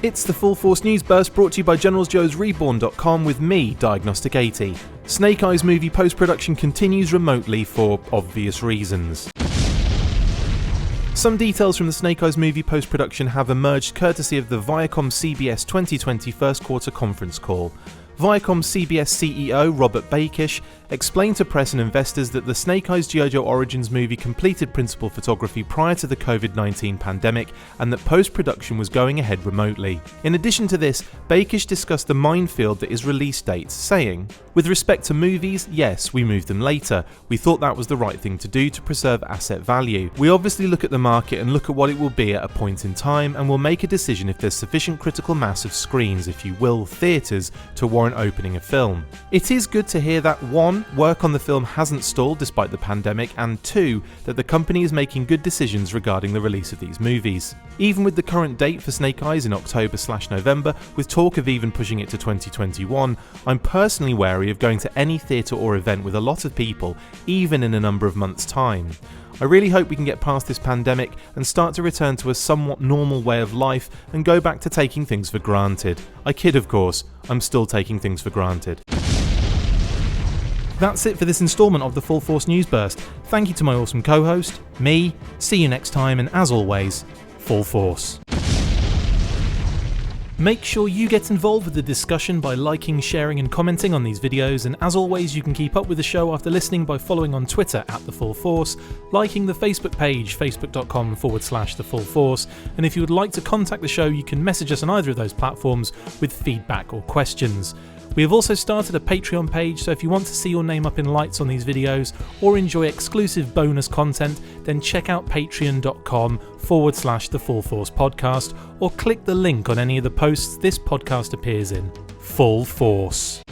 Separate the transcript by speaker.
Speaker 1: It's the Full Force News Burst brought to you by GeneralsJoes Reborn.com with me, Diagnostic 80. Snake Eyes movie post-production continues remotely for obvious reasons. Some details from the Snake Eyes movie post-production have emerged courtesy of the Viacom CBS 2020 first quarter conference call. Viacom CBS CEO Robert Bakish explained to press and investors that the Snake Eyes G.I. Joe Origins movie completed principal photography prior to the COVID-19 pandemic and that post-production was going ahead remotely. In addition to this, Bakish discussed the minefield that is release dates, saying, "With respect to movies, yes, we moved them later. We thought that was the right thing to do to preserve asset value. We obviously look at the market and look at what it will be at a point in time and we'll make a decision if there's sufficient critical mass of screens, if you will, theatres, to warrant opening a film." It is good to hear that 1. Work on the film hasn't stalled despite the pandemic, and 2. That the company is making good decisions regarding the release of these movies. Even with the current date for Snake Eyes in October/November, with talk of even pushing it to 2021, I'm personally wary of going to any theatre or event with a lot of people, even in a number of months' time. I really hope we can get past this pandemic and start to return to a somewhat normal way of life and go back to taking things for granted. I kid, of course, I'm still taking things for granted. That's it for this instalment of the Full Force News Burst. Thank you to my awesome co-host, me, see you next time, and as always, Full Force. Make sure you get involved with the discussion by liking, sharing and commenting on these videos, and as always you can keep up with the show after listening by following on Twitter at The Full Force, liking the Facebook page facebook.com/The Full Force, and if you would like to contact the show you can message us on either of those platforms with feedback or questions. We have also started a Patreon page, so if you want to see your name up in lights on these videos or enjoy exclusive bonus content, then check out patreon.com/The Full Force Podcast or click the link on any of the posts this podcast appears in. Full Force.